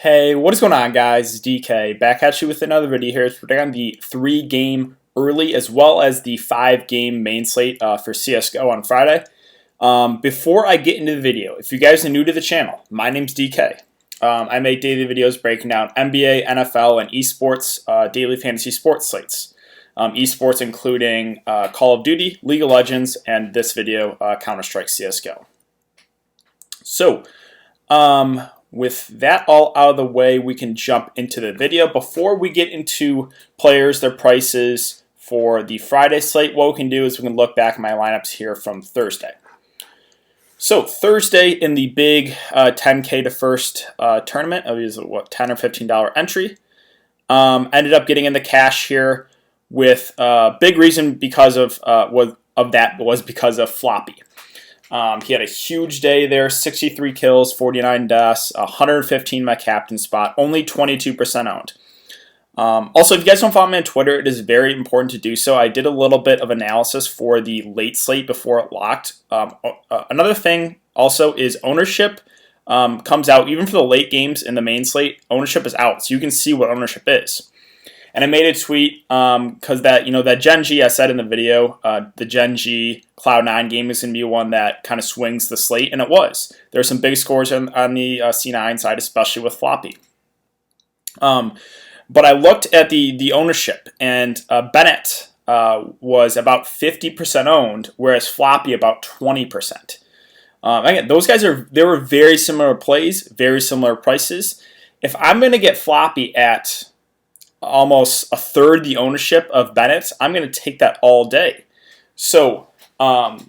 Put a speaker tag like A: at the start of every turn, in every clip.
A: Hey, what is going on, guys? It's DK back at you with another video here. We're on the 3-game early as well as the 5-game main slate for CSGO on Friday. Before I get into the video, if you guys are new to the channel, my name's DK. I make daily videos breaking down NBA, NFL, and esports daily fantasy sports slates. Esports including Call of Duty, League of Legends, and this video, Counter-Strike CSGO. So, with that all out of the way, we can jump into the video. Before we get into players, their prices for the Friday slate, what we can do is we can look back at my lineups here from Thursday. So Thursday in the big 10K to first tournament, it was what, $10 or $15 entry. Ended up getting in the cash here with big reason because of that was because of Floppy. He had a huge day there, 63 kills, 49 deaths, 115 my captain spot, only 22% owned. Also, if you guys don't follow me on Twitter, it is very important to do so. I did a little bit of analysis for the late slate before it locked. Another thing also is ownership comes out, even for the late games in the main slate, ownership is out, so you can see what ownership is. And I made a tweet because that Gen G I said in the video, the Gen G Cloud9 game is going to be one that kind of swings the slate, and it was. There are some big scores on the C9 side, especially with Floppy. But I looked at the ownership, and Bennett was about 50% owned, whereas Floppy about 20%. Again, those guys they were very similar plays, very similar prices. If I'm going to get Floppy at almost a third the ownership of Bennett, I'm going to take that all day. So, and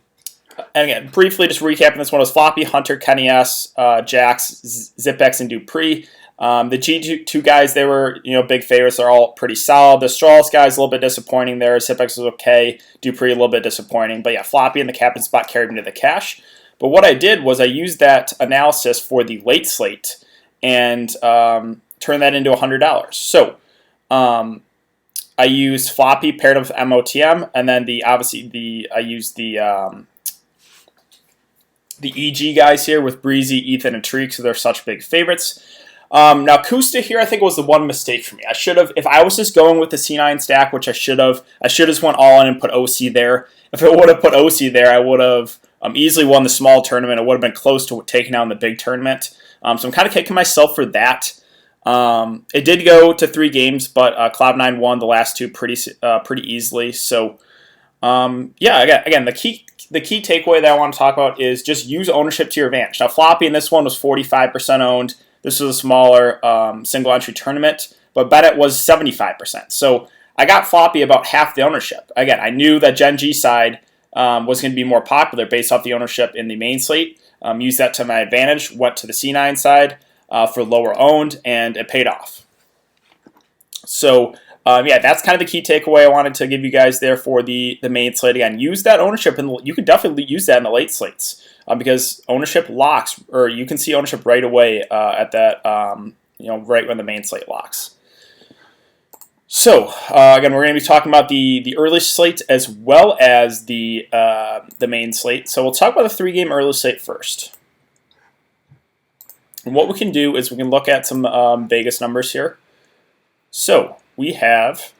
A: again, briefly just recapping this one was Floppy, Hunter, Kenny S, Jax, Zipex, and Dupree. The G2 guys, they were big favorites. They're all pretty solid. The Strauss guys a little bit disappointing there. Zipex was okay. Dupree a little bit disappointing. But yeah, Floppy in the captain spot carried me to the cash. But what I did was I used that analysis for the late slate and turned that into $100. So I used Floppy paired up with MOTM, and then I used the EG guys here with Breezy, Ethan, and Treek, so they're such big favorites. Now Kusta here, I think was the one mistake for me. I should have, if I was just going with the C9 stack, which I should have just went all in and put OC there. If I would have put OC there, I would have easily won the small tournament. It would have been close to taking out in the big tournament. So I'm kind of kicking myself for that. It did go to 3 games, but Cloud9 won the last 2 pretty easily. So, yeah, again, the key takeaway that I want to talk about is just use ownership to your advantage. Now, Floppy in this one was 45% owned. This was a smaller single entry tournament, but Bennett was 75%. So I got Floppy about half the ownership. Again, I knew that Gen G side was going to be more popular based off the ownership in the main slate. Used that to my advantage. Went to the C9 side for lower owned, and it paid off. So, yeah, that's kind of the key takeaway I wanted to give you guys there for the main slate. Again, use that ownership, and you can definitely use that in the late slates because ownership locks, or you can see ownership right away at that, right when the main slate locks. So, again, we're going to be talking about the early slate as well as the main slate. So we'll talk about the 3-game early slate first. And what we can do is we can look at some Vegas numbers here. So we have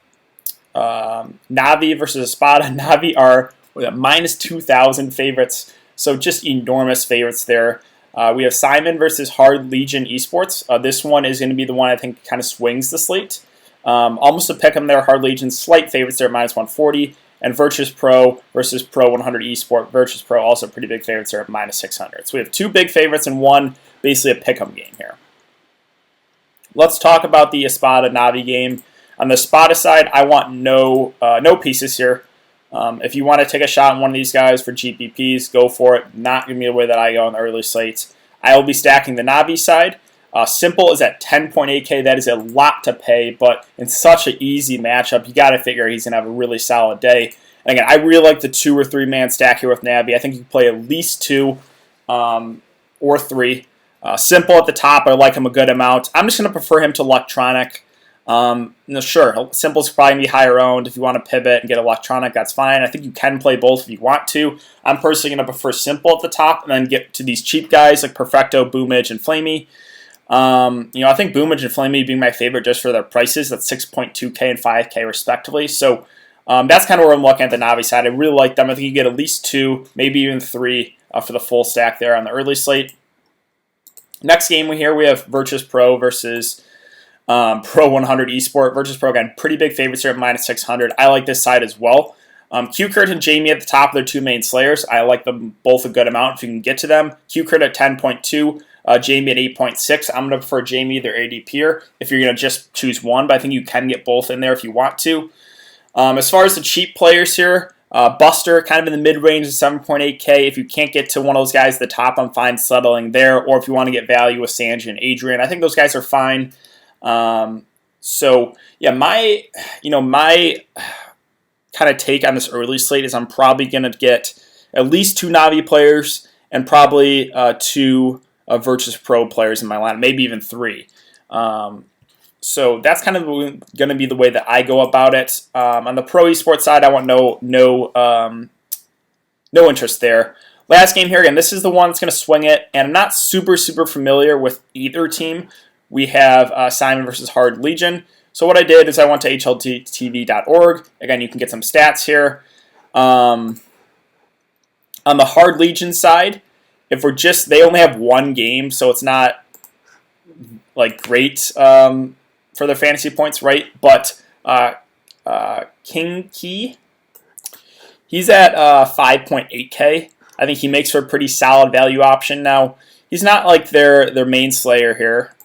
A: Navi versus Espada. Navi are minus 2,000 favorites, so just enormous favorites there. We have Simon versus Hard Legion Esports. This one is going to be the one I think kind of swings the slate. Almost a pick 'em there. Hard Legion slight favorites there at minus 140. And Virtus Pro versus Pro 100 Esport. Virtus Pro also pretty big favorites there at minus 600. So we have 2 big favorites and one basically a pick 'em game here. Let's talk about the Espada Navi game. On the Espada side, I want no pieces here. If you want to take a shot on one of these guys for GPPs, go for it. Not going to be the way that I go on the early slates. I will be stacking the Navi side. Simple is at 10.8K. That is a lot to pay, but in such an easy matchup, you got to figure he's going to have a really solid day. And again, I really like the 2 or 3 man stack here with Navi. I think you can play at least 2 or 3. Simple at the top, I like him a good amount. I'm just going to prefer him to Electronic. Sure, Simple's probably going to be higher owned. If you want to pivot and get Electronic, that's fine. I think you can play both if you want to. I'm personally going to prefer Simple at the top and then get to these cheap guys like Perfecto, Boomage, and Flamey. I think Boomage and Flamey being my favorite just for their prices. That's 6.2K and 5K respectively. So that's kind of where I'm looking at the Navi side. I really like them. I think you get at least 2, maybe even 3 for the full stack there on the early slate. Next game we have Virtus Pro versus Pro 100 Esport. Virtus Pro, again, pretty big favorites here at minus 600. I like this side as well. Q-Kurt and Jamie at the top of their 2 main slayers. I like them both a good amount if you can get to them. Q-Kurt at 10.2, Jamie at 8.6. I'm going to prefer Jamie, their ADP here, if you're going to just choose one, but I think you can get both in there if you want to. As far as the cheap players here, Buster, kind of in the mid-range of 7.8K. If you can't get to one of those guys at the top, I'm fine settling there. Or if you want to get value with Sanji and Adrian, I think those guys are fine. So, yeah, my kind of take on this early slate is I'm probably going to get at least 2 Navi players and probably 2 Virtus Pro players in my lineup, maybe even 3. So that's kind of going to be the way that I go about it. On the Pro Esports side, I want no interest there. Last game here, again, this is the one that's going to swing it, and I'm not super familiar with either team. We have Simon versus Hard Legion. So what I did is I went to hltv.org. Again, you can get some stats here. On the Hard Legion side, if they only have 1 game, so it's not like great for their fantasy points, right? But King Key, he's at 5.8K. I think he makes for a pretty solid value option. Now, he's not like their main slayer here.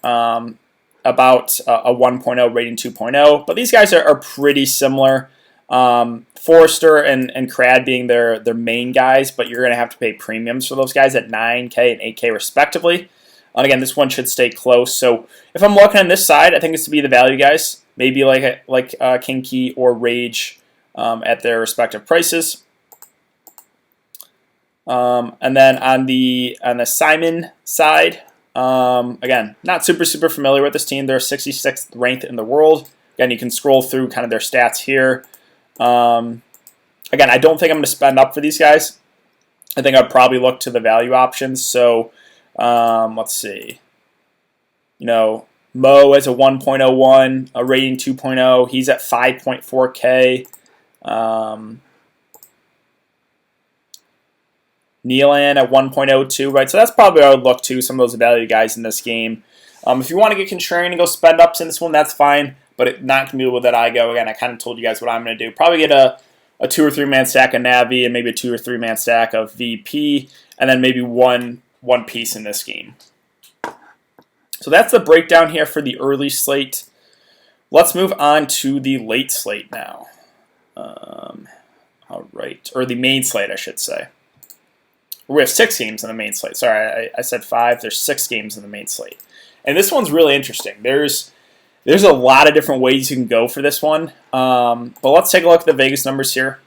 A: About a 1.0 rating 2.0, but these guys are pretty similar. Forrester and Crad being their main guys, but you're going to have to pay premiums for those guys at 9K and 8K respectively. And again, this one should stay close. So if I'm looking on this side, I think it's to be the value guys, maybe like King Key or Rage at their respective prices. And then on the Simon side. Again, not super familiar with this team. They're 66th ranked in the world. Again, you can scroll through kind of their stats here. Again, I don't think I'm going to spend up for these guys. I think I'd probably look to the value options. So, let's see. Mo has a 1.01, a rating 2.0. He's at 5.4K. Nealan at 1.02, right? So that's probably what I would look to, some of those value guys in this game. If you want to get contrarian and go spend ups in this one, that's fine, but not going to be the way that I go. Again, I kind of told you guys what I'm going to do. Probably get a 2 or 3 man stack of Navi and maybe a 2 or 3 man stack of VP, and then maybe one piece in this game. So that's the breakdown here for the early slate. Let's move on to the late slate now. All right, or the main slate, I should say. We have 6 games in the main slate. Sorry, I said 5. There's 6 games in the main slate. And this one's really interesting. There's a lot of different ways you can go for this one. But let's take a look at the Vegas numbers here.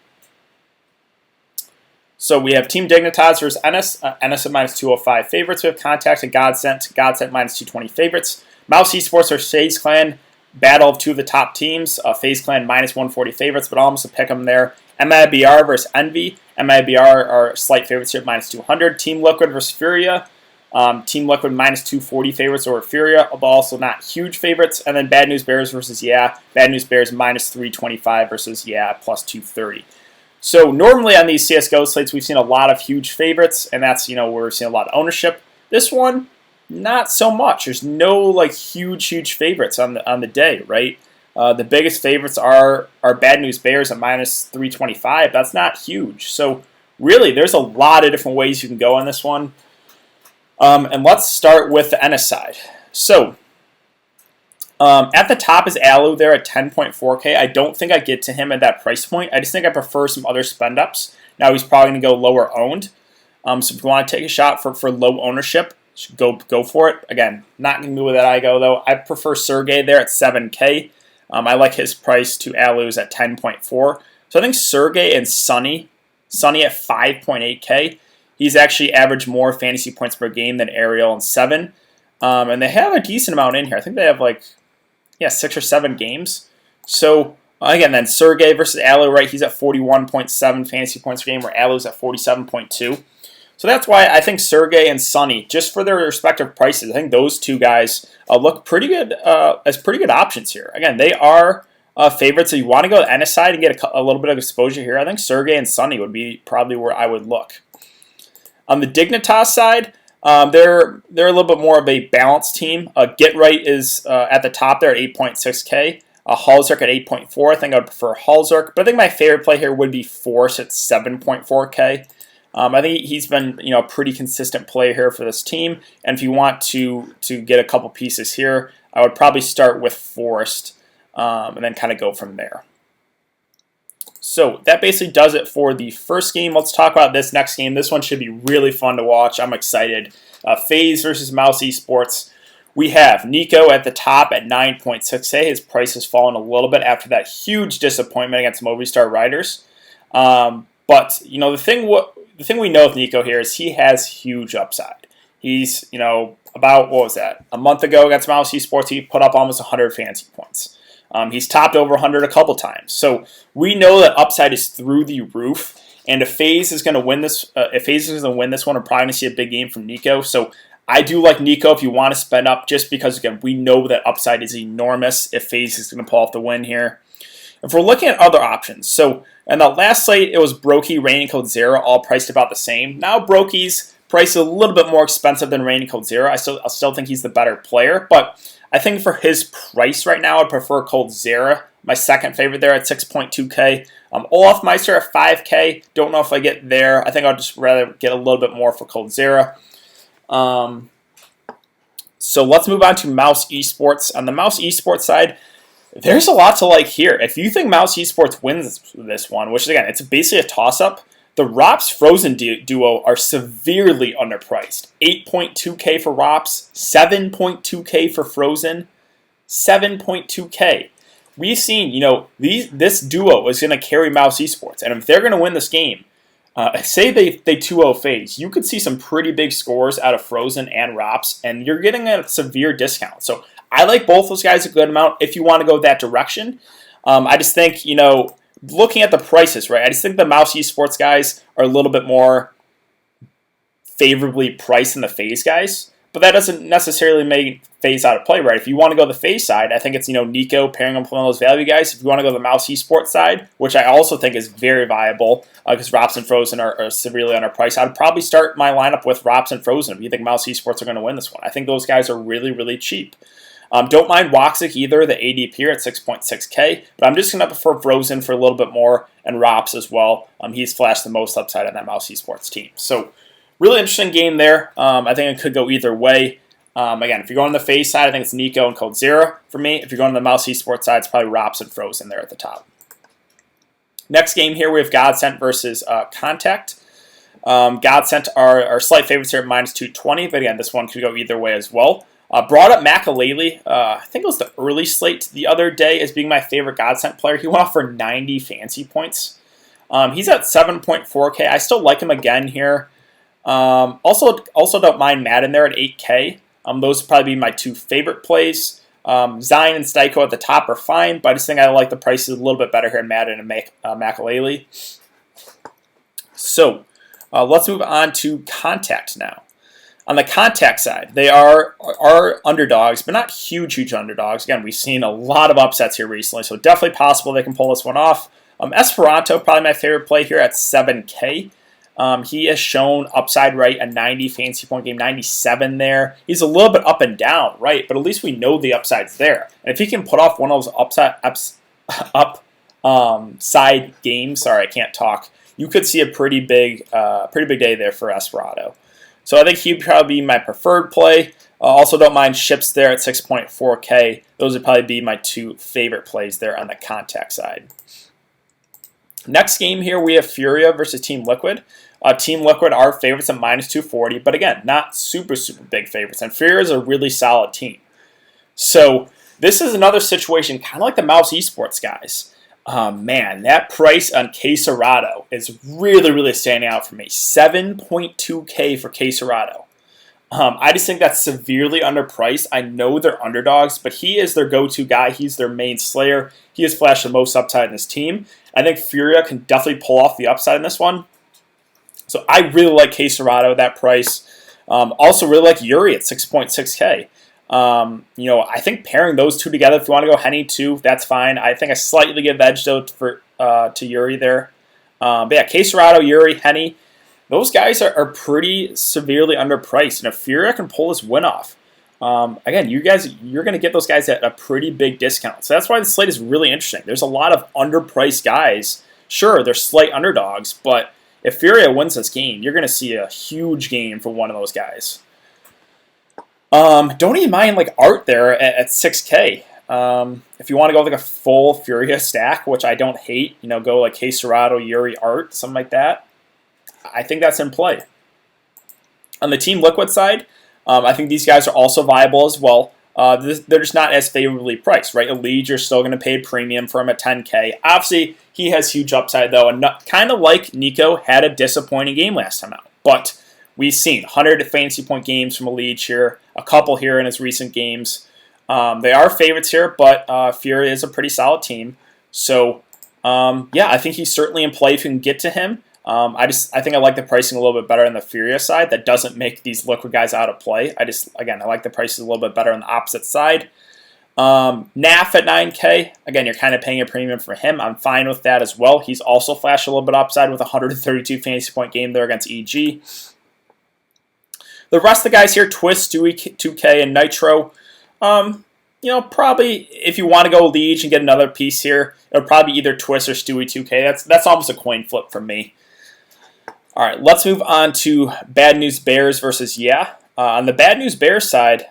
A: So we have Team Dignitas versus Ennis. Ennis at minus 205 favorites. We have Contact and Godsent. Godsent minus 220 favorites. Mouse Esports versus FaZe Clan. Battle of 2 of the top teams. FaZe Clan minus 140 favorites, but almost a pick 'em there. MIBR versus Envy. MIBR are slight favorites here at minus 200. Team Liquid versus Furia. Team Liquid minus 240 favorites over Furia, but also not huge favorites. And then Bad News Bears versus Yeah. Bad News Bears minus 325 versus Yeah plus 230. So normally on these CSGO slates, we've seen a lot of huge favorites, and that's where we're seeing a lot of ownership. This one, not so much. There's no huge favorites on the day, right? The biggest favorites are Bad News Bears at minus 325. That's not huge. So really, there's a lot of different ways you can go on this one. And let's start with the Ennis side. So at the top is Alu there at 10.4K. I don't think I get to him at that price point. I just think I prefer some other spend ups. Now he's probably going to go lower owned. So if you want to take a shot for low ownership, go for it. Again, not going to be where that I go though. I prefer Sergey there at 7K. I like his price to Alu's at 10.4. So I think Sergey and Sunny at 5.8K. He's actually averaged more fantasy points per game than Ariel and 7. And they have a decent amount in here. I think they have 6 or 7 games. So again, then Sergey versus Alu, right? He's at 41.7 fantasy points per game, where Alu's at 47.2. So that's why I think Sergey and Sonny, just for their respective prices, I think those two guys look pretty good as pretty good options here. Again, they are favorites. So you want to go to Ennis side and get a little bit of exposure here. I think Sergey and Sonny would be probably where I would look. On the Dignitas side, they're a little bit more of a balanced team. Get Right is at the top there at 8.6K. Halzerk at 8.4. I think I would prefer Halzerk, but I think my favorite play here would be Force at 7.4K. I think he's been a pretty consistent player here for this team. And if you want to get a couple pieces here, I would probably start with Forrest and then kind of go from there. So that basically does it for the first game. Let's talk about this next game. This one should be really fun to watch. I'm excited. FaZe versus Mouse Esports. We have Nico at the top at 9.6K. His price has fallen a little bit after that huge disappointment against Movistar Riders. But the thing we know with Nico here is he has huge upside. He's about a month ago against Mouse Esports, he put up almost 100 fantasy points. He's topped over 100 a couple times. So we know that upside is through the roof. And if FaZe is going to win this, one, we're probably going to see a big game from Nico. So I do like Nico if you want to spend up, just because again we know that upside is enormous if FaZe is going to pull off the win here. If we're looking at other options, so in the last slate it was Brokey, Rain, and Code Zero, all priced about the same. Now Brokey's price is a little bit more expensive than Rain and Code Zero. I still think he's the better player, but I think for his price right now, I'd prefer Cold Zera, my second favorite there at 6.2K. Olaf Meister at 5K. Don't know if I get there. I think I'd just rather get a little bit more for Cold Zera. So let's move on to Mouse Esports. On the Mouse Esports side, there's a lot to like here. If you think Mouse Esports wins this one, which again, it's basically a toss-up, the Rops Frozen duo are severely underpriced. 8.2K for Rops, 7.2K for Frozen, 7.2K. We've seen, this duo is going to carry Mouse Esports, and if they're going to win this game, say they 2-0 FaZe, you could see some pretty big scores out of Frozen and Rops, and you're getting a severe discount. So I like both those guys a good amount if you want to go that direction. I just think, looking at the prices, right, I just think the Mouse Esports guys are a little bit more favorably priced than the FaZe guys. But that doesn't necessarily make FaZe out of play, right? If you want to go the FaZe side, I think it's, Nico pairing up with one of those value guys. If you want to go the Mouse Esports side, which I also think is very viable, because Rops and Frozen are severely underpriced, I'd probably start my lineup with Rops and Frozen if you think Mouse Esports are going to win this one. I think those guys are really, really cheap. Don't mind Woxic either, the ADP here at 6.6K, but I'm just going to prefer Frozen for a little bit more, and Rops as well. He's flashed the most upside on that Mouse Esports team. So, really interesting game there. I think it could go either way. Again, if you're going on the FaZe side, I think it's Nico and Code Zero for me. If you're going on the Mouse Esports side, it's probably Rops and Frozen there at the top. Next game here, we have Godsent versus Contact. Godsent are slight favorites here at minus 220, but again, this one could go either way as well. Brought up Makalele, I think it was the early slate the other day, as being my favorite Godsent player. He went off for 90 fancy points. He's at 7.4K. I still like him again here. Also don't mind Madden there at 8K. Those would probably be my two favorite plays. Zion and Styko at the top are fine, but I just think I like the prices a little bit better here in Madden and Makalele. So let's move on to Contact now. On the Contact side, they are underdogs, but not huge underdogs. Again, we've seen a lot of upsets here recently, so definitely possible they can pull this one off. Esperanto, probably my favorite play here at 7K. He has shown upside, right, a 90 fantasy point game, 97 there. He's a little bit up and down, right, but at least we know the upside's there. And if he can put off one of those upside games, sorry, I can't talk, you could see a pretty big day there for Esperanto. So I think he'd probably be my preferred play. Also don't mind Ships there at 6.4K. Those would probably be my two favorite plays there on the Contact side. Next game here, we have Furia versus Team Liquid. Team Liquid are favorites at minus 240, but again, not super big favorites. And Furia is a really solid team. So this is another situation, kind of like the Mouse Esports guys. Man, that price on Quesarado is really standing out for me. 7.2K for Quesarado. I just think that's severely underpriced. I know they're underdogs, but he is their go-to guy. He's their main slayer. He has flashed the most upside in this team. I think Furia can definitely pull off the upside in this one. So I really like Caserado at that price. Also really like Yuri at 6.6K. I think pairing those two together, if you want to go Henny too, that's fine. I think I slightly give edge though to Yuri there. But yeah, Caserado, Yuri, Henny, those guys are pretty severely underpriced. And if Furia can pull this win off, again, you're going to get those guys at a pretty big discount. So that's why the slate is really interesting. There's a lot of underpriced guys. Sure, they're slight underdogs, but if Furia wins this game, you're going to see a huge game for one of those guys. Don't even mind like Art there at 6K. If you want to go with like a full Furia stack, which I don't hate, go like Caserado, Yuri, Art, something like that. I think that's in play. On the Team Liquid side, I think these guys are also viable as well. They're just not as favorably priced, right? Elite, you're still going to pay a premium for him at 10K. Obviously, he has huge upside though, and kind of like Nico had a disappointing game last time out. But we've seen 100 fantasy point games from Elite here, a couple here in his recent games. They are favorites here, but Furia is a pretty solid team. So, yeah, I think he's certainly in play if you can get to him. I think I like the pricing a little bit better on the Furia side. That doesn't make these Liquid guys out of play. I like the prices a little bit better on the opposite side. Naf at 9K. Again, you're kind of paying a premium for him. I'm fine with that as well. He's also flashed a little bit upside with a 132 fantasy point game there against EG. The rest of the guys here, Twist, Stewie, 2K, and Nitro. Probably if you want to go Liege and get another piece here, it would probably be either Twist or Stewie 2K. That's almost a coin flip for me. All right, let's move on to Bad News Bears versus Yeah. On the Bad News Bears side,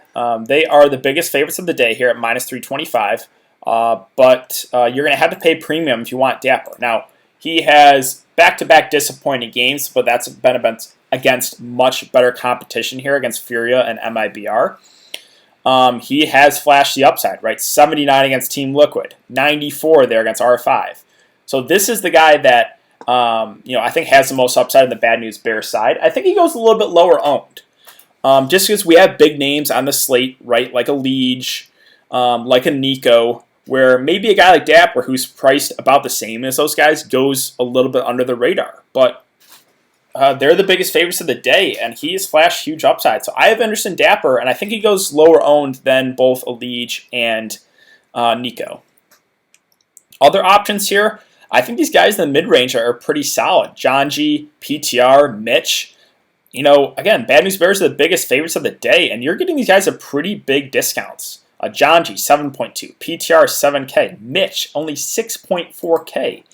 A: they are the biggest favorites of the day here at minus 325. But you're going to have to pay premium if you want Dapper. Now, he has back-to-back disappointing games, but that's been against much better competition here against Furia and MIBR. He has flashed the upside, right? 79 against Team Liquid, 94 there against R5. So this is the guy that I think has the most upside in the Bad News Bears side. I think he goes a little bit lower owned. Just because we have big names on the slate, right? Like a Liege, like a Nico, where maybe a guy like Dapper, who's priced about the same as those guys, goes a little bit under the radar. But they're the biggest favorites of the day, and he has flashed huge upside. So I have interest in Dapper, and I think he goes lower owned than both Liege and Nico. Other options here, I think these guys in the mid-range are pretty solid. John G, PTR, Mitch. Again, Bad News Bears are the biggest favorites of the day, and you're getting these guys at pretty big discounts. John G, 7.2. PTR, 7K. Mitch, only 6.4K.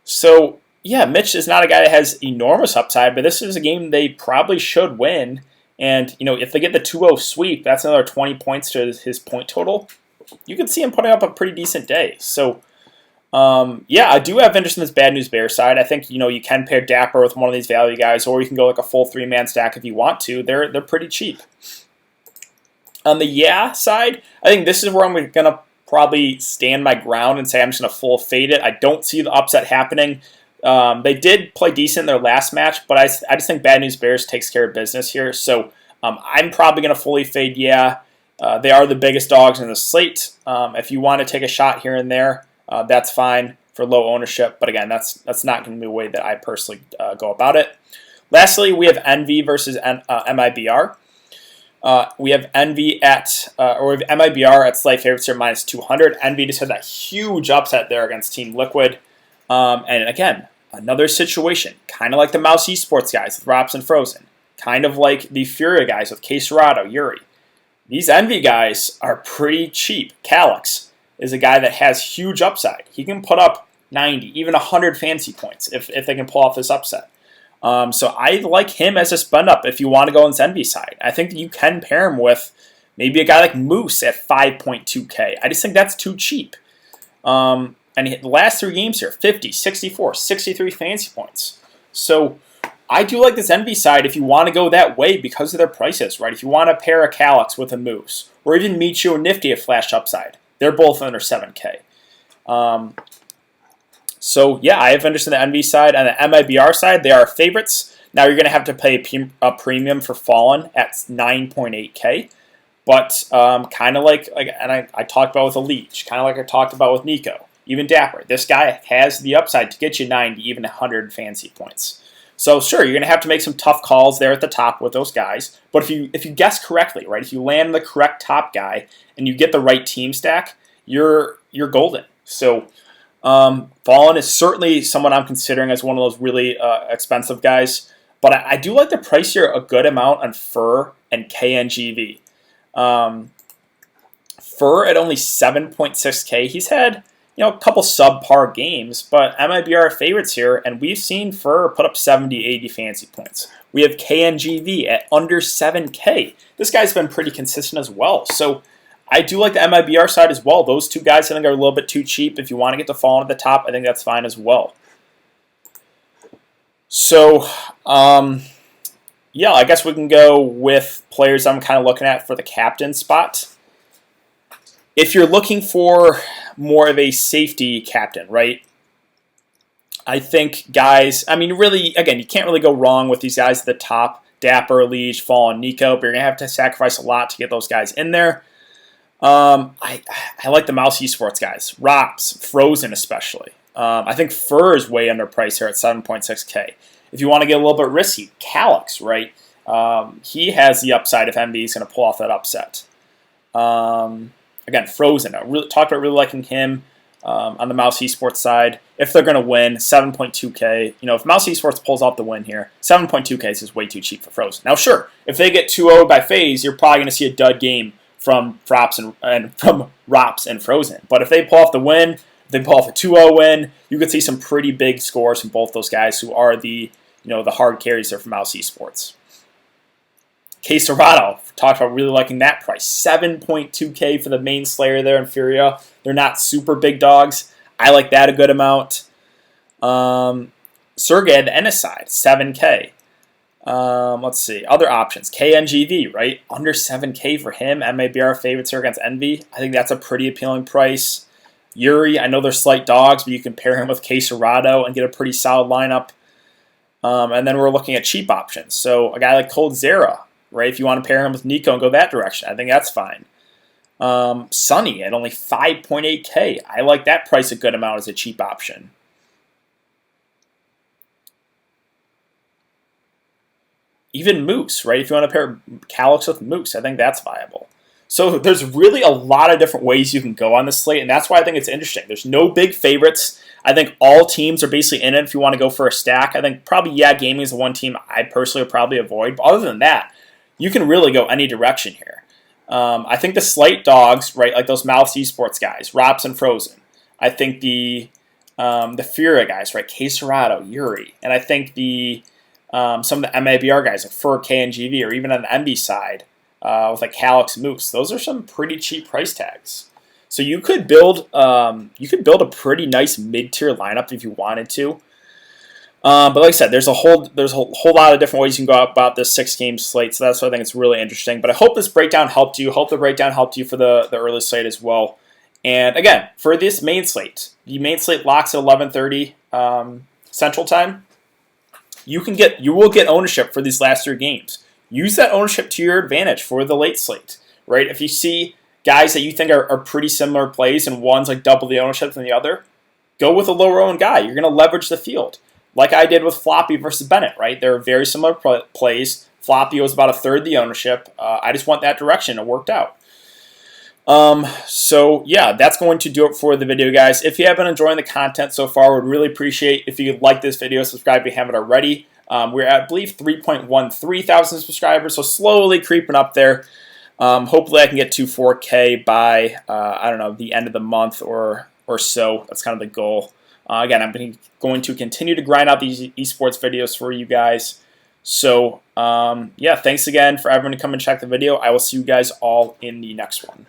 A: So, yeah, Mitch is not a guy that has enormous upside, but this is a game they probably should win. And, if they get the 2-0 sweep, that's another 20 points to his point total. You can see him putting up a pretty decent day. So, yeah, I do have interest in this Bad News Bears side. I think, you can pair Dapper with one of these value guys, or you can go like a full 3-man stack if you want to. They're pretty cheap. On the Yeah side, I think this is where I'm going to probably stand my ground and say I'm just going to full fade it. I don't see the upset happening. They did play decent in their last match, but I just think Bad News Bears takes care of business here. So I'm probably going to fully fade Yeah. They are the biggest dogs in the slate. If you want to take a shot here and there, that's fine for low ownership. But again, that's not going to be the way that I personally go about it. Lastly, we have Envy versus MIBR. We have Envy we have MIBR at slight favorites here minus 200. Envy just had that huge upset there against Team Liquid. And again, another situation, kind of like the Mouse Esports guys with Rops and Frozen, kind of like the Furia guys with Caserado, Yuri. These Envy guys are pretty cheap. Calyx is a guy that has huge upside. He can put up 90, even 100 fantasy points if they can pull off this upset. So I like him as a spend up if you want to go on this Envy side. I think that you can pair him with maybe a guy like Moose at 5.2K. I just think that's too cheap. And the last 3 games here, 50, 64, 63 fantasy points. So I do like this Envy side if you want to go that way because of their prices, right? If you want to pair a Calyx with a Moose, or even Michu and Nifty at flash upside, they're both under 7K. So yeah, I have interest in the Envy side. On the MIBR side, they are favorites. Now you're going to have to pay a premium for Fallen at 9.8K. But kind of like and I talked about with Elite, kind of like I talked about with Nico, even Dapper. This guy has the upside to get you 90, even 100 fantasy points. So sure, you're going to have to make some tough calls there at the top with those guys. But if you guess correctly, right, if you land the correct top guy and you get the right team stack, you're golden. So Fallen is certainly someone I'm considering as one of those really expensive guys. But I do like the price here a good amount on Fur and KNGV. Fur at only 7.6K. He's had a couple subpar games, but MIBR favorites here, and we've seen Fur put up 70, 80 fantasy points. We have KNGV at under 7K. This guy's been pretty consistent as well. So I do like the MIBR side as well. Those two guys I think are a little bit too cheap. If you want to get the Fallen at the top, I think that's fine as well. So, yeah, I guess we can go with players I'm kind of looking at for the captain spot. If you're looking for more of a safety captain, right? I think guys, I mean, really, again, you can't really go wrong with these guys at the top. Dapper, Liege, Fallen, Nico, but you're going to have to sacrifice a lot to get those guys in there. I like the Mouse Esports guys. Rops, Frozen especially. I think Fur is way underpriced here at 7.6K. If you want to get a little bit risky, Calyx, right? He has the upside if MB is going to pull off that upset. Again, Frozen. I talked about really liking him on the Mouse Esports side. If they're going to win, 7.2K. If Mouse Esports pulls off the win here, 7.2K is just way too cheap for Frozen. Now, sure, if they get 2-0 by FaZe, you're probably going to see a dud game from Rops and Frozen. But if they pull off the win, if they pull off a 2-0 win, you could see some pretty big scores from both those guys who are the hard carries there for Mouse Esports. K-Serrato, talked about really liking that price. 7.2K for the main Slayer there in Furia. They're not super big dogs. I like that a good amount. Sergey at the Ennis side, 7K. Let's see. Other options. KNGV, right? Under 7K for him. MABR favorites here against Envy. I think that's a pretty appealing price. Yuri, I know they're slight dogs, but you can pair him with K-Serrato and get a pretty solid lineup. And then we're looking at cheap options. So a guy like Cold Zera, right? If you want to pair him with Nico and go that direction, I think that's fine. Sunny at only 5.8K. I like that price a good amount as a cheap option. Even Moose, right? If you want to pair Calyx with Moose, I think that's viable. So there's really a lot of different ways you can go on this slate, and that's why I think it's interesting. There's no big favorites. I think all teams are basically in it if you want to go for a stack. I think probably, yeah, gaming is the one team I personally would probably avoid. But other than that, you can really go any direction here. I think the slight dogs, right, like those Mouse Esports guys, Rops and Frozen. I think the Furia guys, right, K-Serrato, Yuri. And I think some of the MABR guys, like Fur, KNGV, or even on the MB side, with like Calyx, Moose. Those are some pretty cheap price tags. So you could build a pretty nice mid-tier lineup if you wanted to. But like I said, there's a whole lot of different ways you can go about this 6-game slate. So that's why I think it's really interesting. But I hope this breakdown helped you. Hope the breakdown helped you for the early slate as well. And again, for this main slate, the main slate locks at 11:30 Central Time. You will get ownership for these last 3 games. Use that ownership to your advantage for the late slate, right? If you see guys that you think are pretty similar plays and one's like double the ownership than the other, go with a lower owned guy. You're going to leverage the field. Like I did with Floppy versus Bennett, right? They're very similar plays. Floppy was about a third the ownership. I just went that direction. It worked out. So yeah, that's going to do it for the video, guys. If you have been enjoying the content so far, would really appreciate if you like this video, subscribe if you haven't already. We're at, I believe, 3.13 thousand subscribers, so slowly creeping up there. Hopefully I can get to 4K by, I don't know, the end of the month or so. That's kind of the goal. Again, I'm going to continue to grind out these esports videos for you guys. So, yeah, thanks again for everyone to come and check the video. I will see you guys all in the next one.